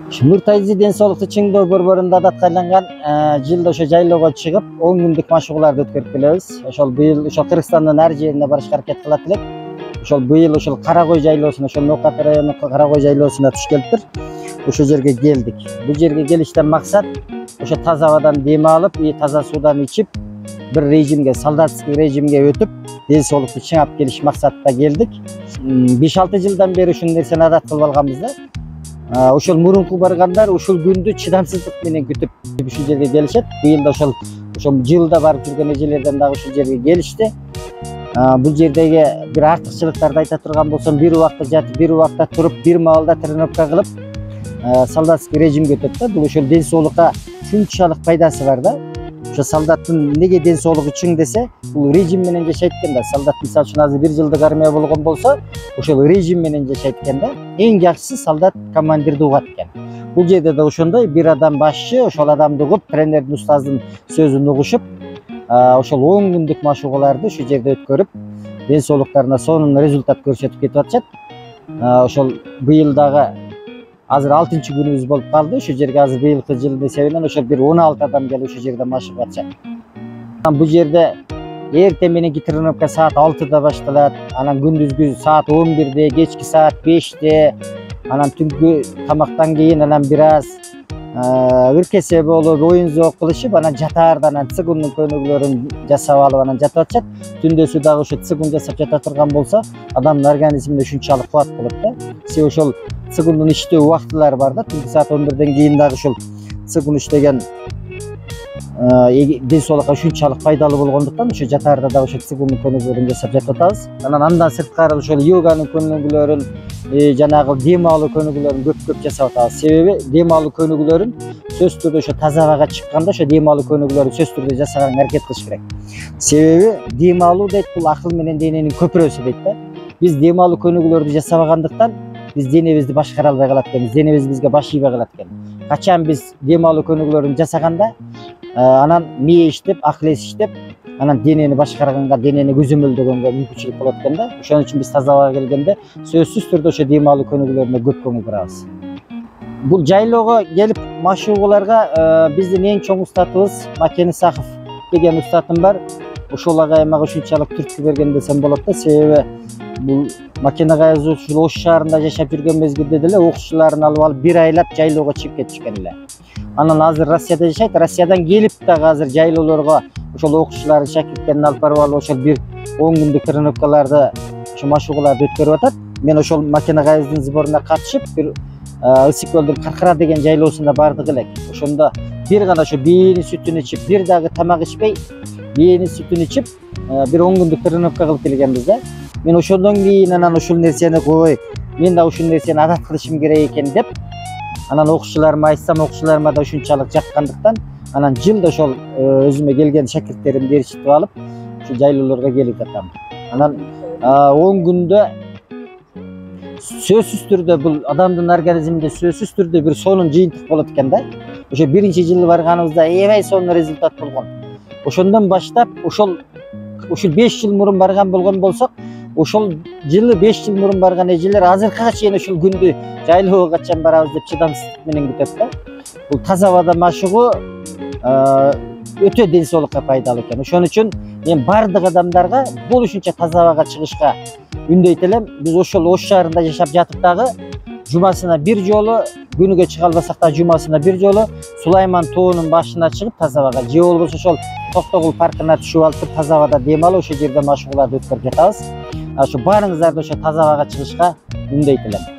Нуртайзы ден соолукту чыңдоо борборунда даткайланган жылда ошо жайлоого чыгып 10 күндүк машыгууларды өткөрүп келебиз. Ошол быйыл ошол Кыргызстандын ар жерине барышка аракет кылат элек. Ошол быйыл ошол Карагой жайлоосуна, ошол Ноокат районунун Карагой жайлоосуна туш келиптир. Ошол жерге келдик. Бул жерге келиштен максат ошо таза абадан дем алып, таза суудан ичип, бир режимге, солдатский режимге өтүп, ден соолукту чыңап келиш максатта келдик. 5-6 жылдан бери ушул нерсени адат кылып алганбыз да. Ошол мурунку баргандар ушул күндү чыдамсыздык менен күтүп ушул жерге келишет. Быйыл да ошол жылда барып жүргөн эжелерден дагы ушул жерге келишти. Бул жердеги бир артыкчылыктарды айта турган болсом, бир убакта жатып, бир убакта туруп, бир маалда тренировка кылып, солдатский режимге өтөт да. Бул ошол ден соолукка шунчалык пайдасы бар да. Ошо солдаттын неге ден соолугу чың десе, бул режим менен жашайт экен да. Солдат мисалы үчүн азыр 1 жылдык армия болгон болсо, ошол режим менен жашайт экен да. Эң жакшысы солдат командирди угат экен. Бул жерде да ошондой бир адам башчы, ошол адамды угуп, тренердин, устаздын сөзүн угушуп, ошол 10 күндүк машыгууларды ушул жерде өткөрүп, ден соолуктарына сонун результат көрсөтүп кетип атышат. Ошол быйыл дагы азыр 6-чы күнүбүз болуп калды. Ошол жерге азыр быйылкы жылдын эсебинен ошол бир 16 адам келип ошол жерде машыгып атышат. Бул жерде эртең мененки тренировка саат 6-да башталат, анан күндүзгү саат 11-де, кечки саат 5-те, анан түнкү тамактан кийин анан бир аз ыркесе болуп, оюн зоок кылышып, анан жатаарда анан цигундун көнүгүүлөрүн жасап алып анан жатып атышат. Түндөсү дагы ошо цигун жасап жата турган болсо, адамдын организмине ушунчалык кубат болот да. Себеби ошол цигундун иштөө убактылары бар да. Түнкү саат 11-ден кийин дагы ушул цигун иштеген ден соолукка ушунчалык пайдалуу болгондуктан ошо жатаарда дагы ошо цигундун көнүгүүлөрүн жасап жатып атабыз. Андан сырткары ошол йоганын көнүгүүлөрүн, жанагы дем алуу көнүгүүлөрүн көп жасап атабыз. Себеби дем алуу көнүгүүлөрүн сөзсүз түрдө ошо таза абага чыкканда ошо дем алуу көнүгүүлөрүн сөзсүз түрдө жасаганга аракет кылыш керек. Себеби дем алуу дейт, бул акыл менен дененин көпүрөсү дейт да. Биз дем алуу көнүгүүлөрдү жасабагандыктан биз денебизди башкара албай калат экенбиз, денебиз бизге баш ийбей калат экен. Качан биз дем алуу көнүгүүлөрүн жасаганда, анан мээ иштеп, акыл эс иштеп, анан денени башкарганга, денени көзөмөлдөгөнгө мүмкүнчүлүк болот экен да. Ошон үчүн биз таза абага келгенде сөзсүз түрдө ошо дем алуу көнүгүүлөрүнө көп көңүл бурабыз. Бул жайлоого келип машыгууларга биздин эң чоң устатыбыз Макен Исахов деген устатым бар. Ошол агай мага ушунчалык түрткү берген десем болот да. Себеби бул Макен агайыбыз ушул Ош шаарында жашап жүргөн мезгилде деле окуучуларын алып алып бир айлап жайлоого чыгып кетишкен эле. Анан азыр Россияда жашайт. Россиядан келип дагы азыр жайлоолорго ошол окуучуларын, шакирттерин алып барып алып ошол бир 10 күндүк тренировкаларды, ошо машыгууларды өткөрүп атат. Мен ошол Макен агайыбыздын сборуна катышып, бир Ысык көлдүн Каркара деген жайлоосунда бардык элек. Ошондо бир гана ошо бийинин сүтүн ичип, бир дагы тамак ичпей, бийинин сүтүн ичип, бир 10 күндүк тренировка кылып келгенбиз да. Мен ошондон кийин анан ушул нерсени кой, мен да ушул нерсени адат кылышым керек экен деп, анан окуучуларыма айтсам, окуучуларыма да ушунчалык жаккандыктан, анан жылда ошол өзүмө келген шакирттеримди ээрчитип алып, ушул жайлоолорго келип жатам. Анан 10 күндө сөзсүз түрдө бул адамдын организминде сөзсүз түрдө бир сонун жыйынтык болот экен да. Ошо биринчи жылы барганыбызда эбей сонун результат болгон. Ошондон баштап ушул 5 жыл мурун барган болгон болсок, ошол жылы 5 жыл мурун барган эжелер азыркыга чейин ушул күндү жайлоого качан барабыз деп чыдамсыздык менен күтөт да. Бул таза абада машыгуу өтө ден соолукка пайдалуу экен. Ошон үчүн мен бардык адамдарга болушунча таза абага чыгышка үндөйт элем. Биз ошол Ош шаарында жашап жатып дагы жумасына бир жолу, күнүгө чыга албасак да жумасына бир жолу Сулайман тоонун башына чыгып таза абага, же болбосо ошол Токтогул паркына түшүп алып таза абада дем алып ошол жерде машыгууларды өткөрүп жатабыз. Ошо баарыңыздарды ошо таза абага чыгышка үндөйт элем.